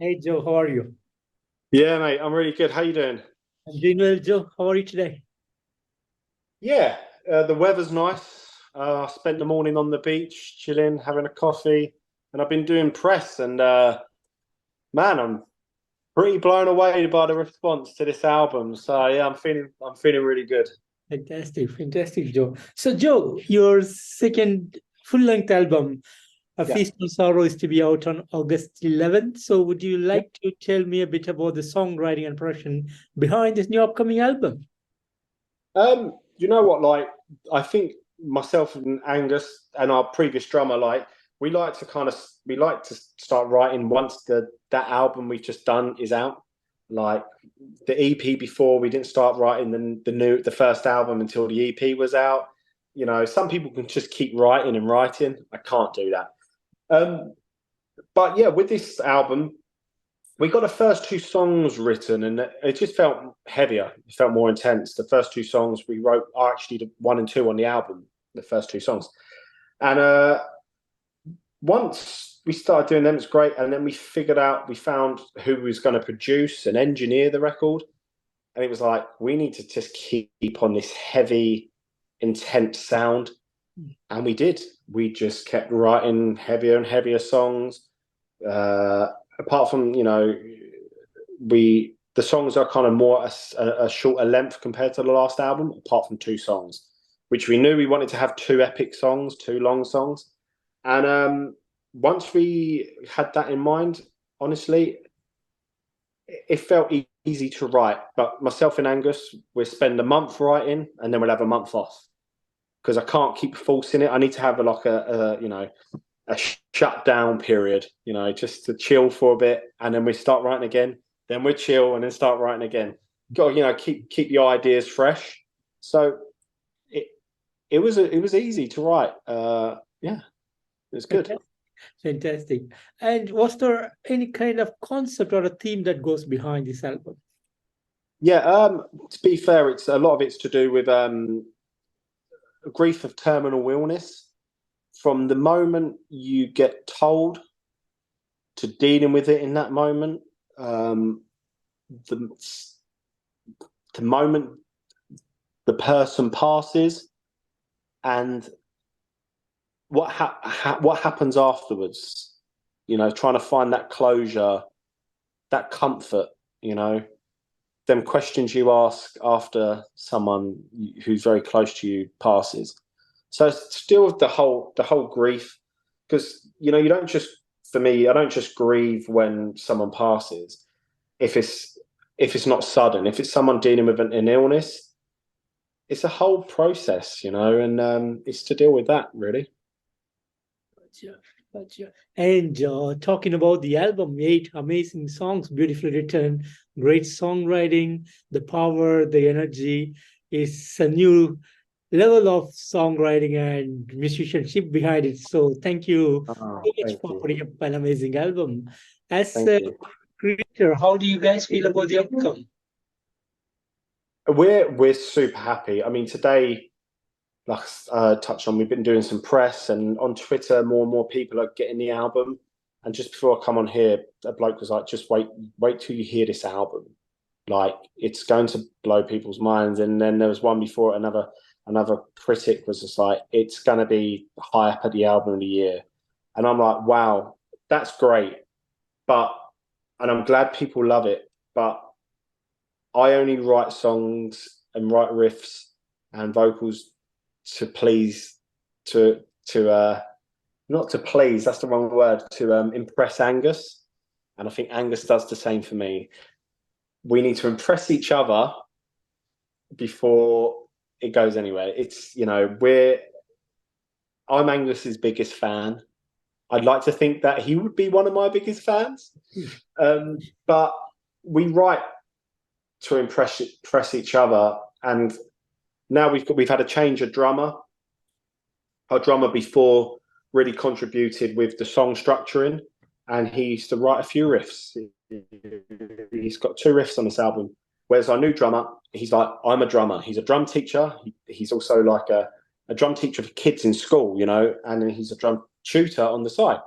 Hey Joe, how are you? Yeah, mate, I'm really good. How you doing? I'm doing well, Joe. How are you today? Yeah, the weather's nice. I spent the morning on the beach, chilling, having a coffee, and I've been doing press. And man, I'm pretty blown away by the response to this album. So yeah, I'm feeling really good. Fantastic, fantastic, Joe. So, Joe, your second full-length album, A Yeah. Feast of Sorrow, is to be out on August 11th. So, would you Yeah. like to tell me a bit about the songwriting and production behind this new upcoming album? You know what? Like, I think myself and Angus and our previous drummer, like, we like to start writing once that album we've just done is out. Like the EP before, we didn't start writing the first album until the EP was out. You know, some people can just keep writing and writing. I can't do that. Um, but yeah, with this album, we got the first two songs written and it just felt heavier. It felt more intense. The first two songs we wrote are actually the one and two on the album, the first two songs. And once we started doing them, it's great. And then we found who was going to produce and engineer the record. And it was like, we need to just keep on this heavy, intense sound. And we did. We just kept writing heavier and heavier songs. Apart from, the songs are kind of more a shorter length compared to the last album, apart from two songs, which we knew we wanted to have two epic songs, two long songs. And once we had that in mind, honestly, it felt easy to write. But myself and Angus, we'll spend a month writing and then we'll have a month off because I can't keep forcing it. I need to have a shutdown period, just to chill for a bit, and then we start writing again. Then we chill and then start writing again. Got keep your ideas fresh. So it it was easy to write. Yeah, it was good. Fantastic. Fantastic. And was there any kind of concept or a theme that goes behind this album? Yeah. To be fair, it's a lot of it's to do with grief of terminal illness. From the moment you get told to dealing with it in that moment, um, the the moment the person passes, and what happens afterwards. Trying to find that closure, that comfort. You know, them questions you ask after someone who's very close to you passes. So it's still with the whole grief, because you don't just for me, I don't just grieve when someone passes. If it's not sudden, if it's someone dealing with an illness, it's a whole process, and it's to deal with that really. Gotcha, gotcha. And talking about the album, eight amazing songs, beautifully written, great songwriting, the power, the energy is a new level of songwriting and musicianship behind it. So thank you Oh, so much thank for you. putting up an amazing album. As Thank a you. creator, how do you guys feel about the outcome? We're super happy. I mean, today, like touched on, we've been doing some press, and on Twitter, more and more people are getting the album. And just before I come on here, a bloke was like, "Just wait till you hear this album. Like, it's going to blow people's minds." And then there was one before, another critic was just like, "It's going to be high up at the album of the year." And I'm like, "Wow, that's great." But and I'm glad people love it. But I only write songs and write riffs and vocals to please to not to please, that's the wrong word, to impress Angus. And I think Angus does the same for me. We need to impress each other before it goes anywhere. It's we're I'm Angus's biggest fan. I'd like to think that he would be one of my biggest fans. But we write to impress each other. And now we've had a change of drummer. Our drummer before really contributed with the song structuring, and he used to write a few riffs. He's got two riffs on this album. Whereas our new drummer, he's like, I'm a drummer. He's a drum teacher. He's also like a drum teacher for kids in school, and he's a drum tutor on the side.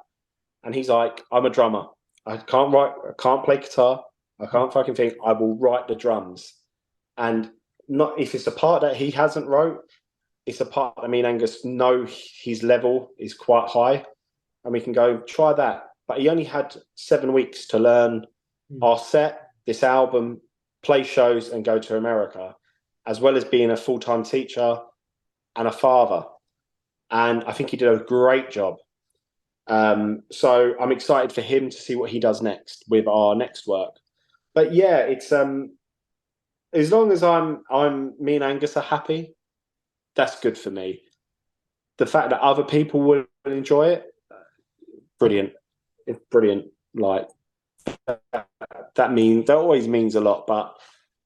And he's like, I'm a drummer. I can't write, I can't play guitar, I can't fucking think. I will write the drums. And not if it's a part that he hasn't wrote, it's a part that me and Angus know his level is quite high, and we can go try that. But he only had 7 weeks to learn our set, this album, play shows, and go to America, as well as being a full-time teacher and a father. And I think he did a great job. So I'm excited for him to see what he does next with our next work. But yeah, it's as long as me and Angus are happy, that's good for me. The fact that other people will enjoy it, brilliant. It's brilliant. Like that always means a lot, but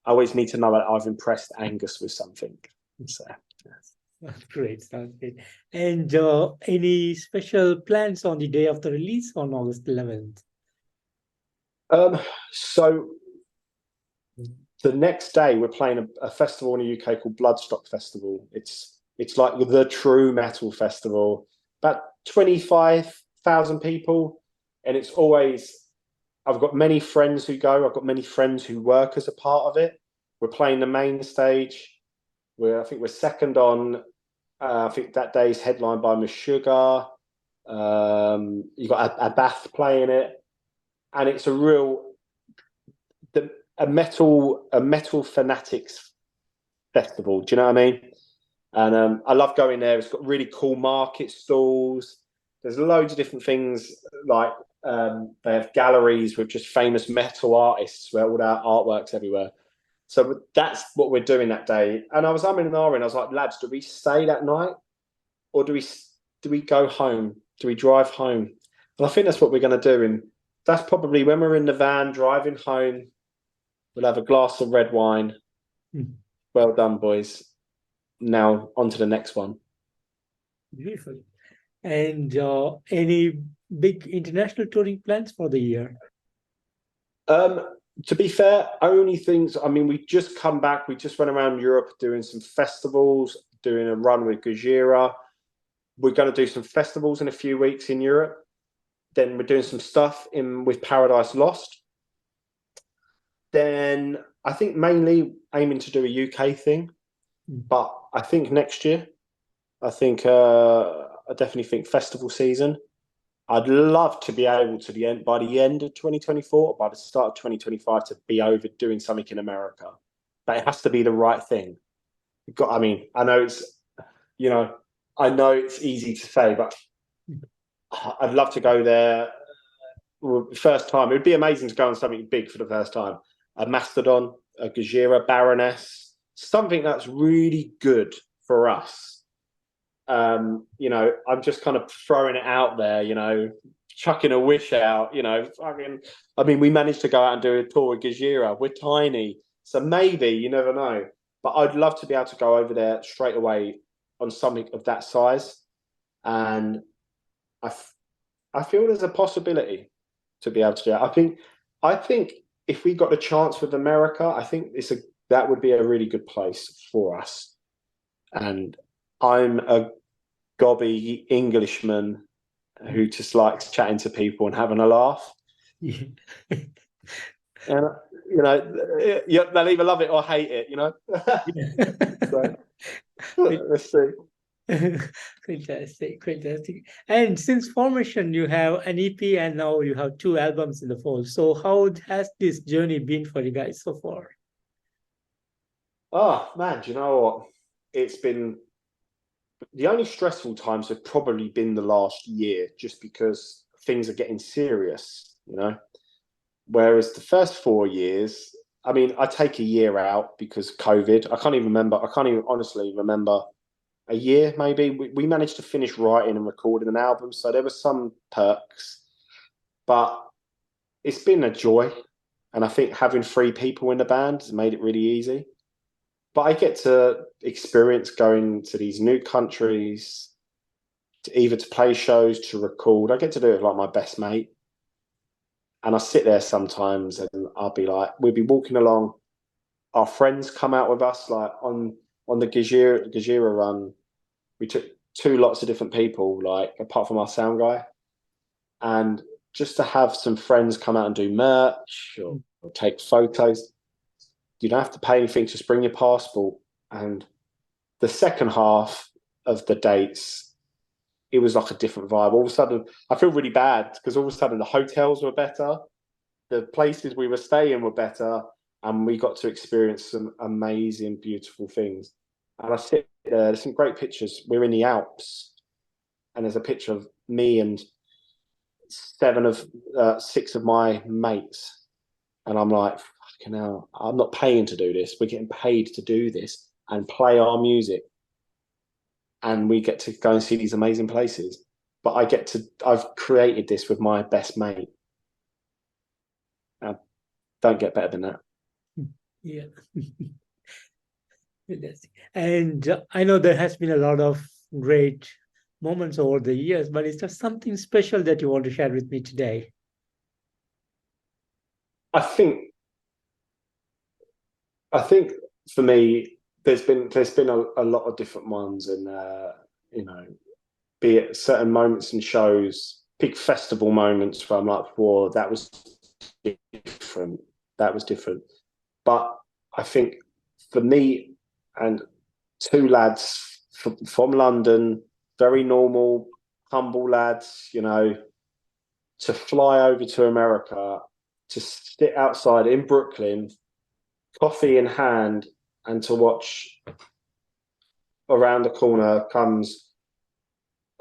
I always need to know that I've impressed Angus with something. So Sounds great. Sounds great. And any special plans on the day of the release on August 11th? So the next day we're playing a festival in the UK called Bloodstock Festival. It's like the true metal festival, about 25,000 people, and it's always. I've got many friends who go. I've got many friends who work as a part of it. We're playing the main stage. I think we're second on. I think that day's headlined by Meshuggah. You got a Bath playing it, and it's a metal fanatics festival. Do you know what I mean? And I love going there. It's got really cool market stalls. There's loads of different things like. They have galleries with just famous metal artists where all our artwork's everywhere. So that's what we're doing that day. And I was umming and ahhing. I was like, lads, do we stay that night, or do we go home? Do we drive home? And I think that's what we're going to do. And that's probably when we're in the van driving home. We'll have a glass of red wine. Well done, boys. Now on to the next one. Beautiful. And any big international touring plans for the year? To be fair, only things. I mean, we just come back. We just went around Europe doing some festivals, doing a run with Gojira. We're going to do some festivals in a few weeks in Europe. Then we're doing some stuff with Paradise Lost. Then I think mainly aiming to do a UK thing, but I think next year. I definitely think festival season. I'd love to be able to by the end of 2024, by the start of 2025, to be over doing something in America. But it has to be the right thing. I know it's easy to say, but I'd love to go there. First time, it would be amazing to go on something big for the first time. A Mastodon, a Gojira, Baroness, something that's really good for us. I'm just kind of throwing it out there, chucking a wish out, we managed to go out and do a tour with Gojira. We're tiny, so maybe, you never know. But I'd love to be able to go over there straight away on something of that size. And I feel there's a possibility to be able to do it. I think if we got the chance with America, I think that would be a really good place for us. And I'm a gobby Englishman who just likes chatting to people and having a laugh. And they'll either love it or hate it. So, let's see. Fantastic. And since formation, you have an EP and now you have 2 albums in the fold. So how has this journey been for you guys so far? Oh man, do you know what? It's been the only stressful times have probably been the last year, just because things are getting serious, Whereas the first 4 years, I take a year out because COVID. I can't even honestly remember a year, maybe. We managed to finish writing and recording an album, so there were some perks, but it's been a joy. And I think having 3 people in the band has made it really easy. But I get to experience going to these new countries, either to play shows, to record. I get to do it with like my best mate. And I sit there sometimes and I'll be like, we'll be walking along. Our friends come out with us, like on the Gojira run. We took 2 lots of different people, like apart from our sound guy. And just to have some friends come out and do merch or take photos. You don't have to pay anything, just bring your passport. And the second half of the dates, it was like a different vibe. All of a sudden, I feel really bad because all of a sudden the hotels were better, the places we were staying were better, and we got to experience some amazing, beautiful things. And I sit there, there's some great pictures. We're in the Alps, and there's a picture of me and 6 of my mates. And I'm like, fucking hell, I'm not paying to do this. We're getting paid to do this and play our music. And we get to go and see these amazing places. But I've created this with my best mate. Don't get better than that. Yeah. And I know there has been a lot of great moments over the years, but is there something special that you want to share with me today? I think for me, there's been a lot of different ones, and you know, be it certain moments and shows, big festival moments where I'm like, whoa, that was different. That was different. But I think for me and 2 lads from London, very normal, humble lads, you know, to fly over to America, to sit outside in Brooklyn, coffee in hand, and to watch around the corner comes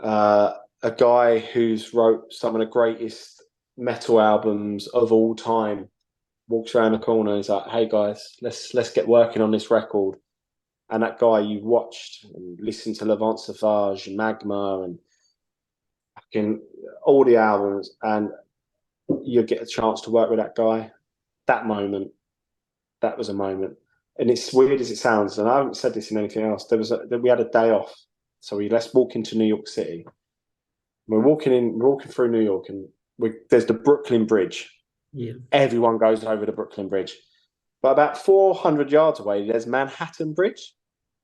a guy who's wrote some of the greatest metal albums of all time, walks around the corner and he's like, hey guys, let's get working on this record. And that guy you watched and listened to Levant Sauvage and Magma and fucking all the albums, and you get a chance to work with that guy. That was a moment. And it's weird as it sounds, and I haven't said this in anything else. We had a day off, so let's walk into New York City. We're walking through New York, and there's the Brooklyn Bridge. Yeah. Everyone goes over the Brooklyn Bridge. But about 400 yards away, there's Manhattan Bridge.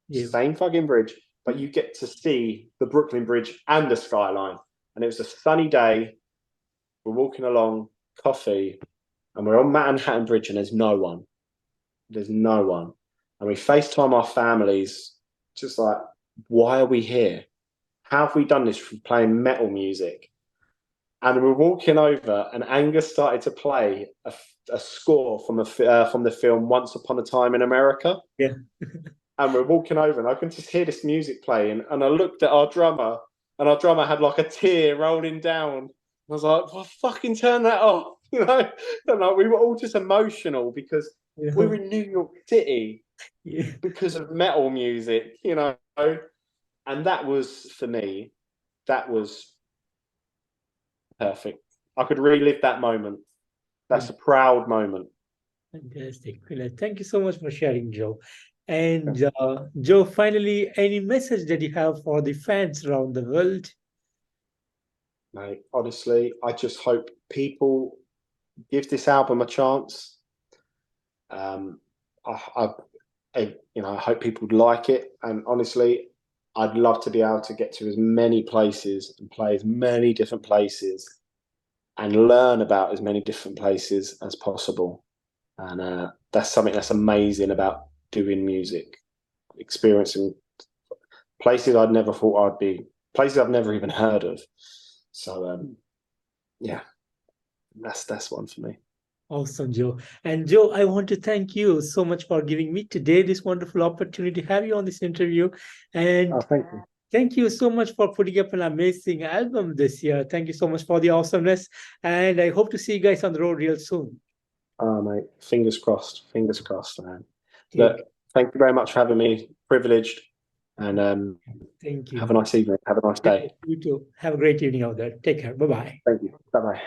Yeah. Same fucking bridge, but you get to see the Brooklyn Bridge and the skyline. And it was a sunny day. We're walking along, coffee, and we're on Manhattan Bridge, and there's no one. There's no one. And we FaceTime our families, just like, why are we here? How have we done this from playing metal music? And we're walking over, and Angus started to play a score from the film Once Upon a Time in America. Yeah. And we're walking over, and I can just hear this music playing. And I looked at our drummer, and our drummer had like a tear rolling down. I was like, well, fucking turn that off. You know? And like, we were all just emotional because we were in New York City because of metal music, you know. And that was, for me, that was perfect. I could relive that moment. That's a proud moment. Fantastic. Thank you so much for sharing, Joe. And Joe, finally, any message that you have for the fans around the world? Mate, honestly, I just hope people give this album a chance. I hope people like it. And honestly, I'd love to be able to get to as many places and play as many different places and learn about as many different places as possible. And that's something that's amazing about doing music, experiencing places I'd never thought I'd be, places I've never even heard of. So yeah, that's one for me. Awesome, Joe. And Joe, I want to thank you so much for giving me today this wonderful opportunity to have you on this interview. And thank you. Thank you so much for putting up an amazing album this year. Thank you so much for the awesomeness. And I hope to see you guys on the road real soon. Oh, mate, fingers crossed, man. Look, thank you very much for having me. Privileged. And thank you. Have a nice evening. Have a nice day. You too. Have a great evening out there. Take care. Bye-bye. Thank you. Bye-bye.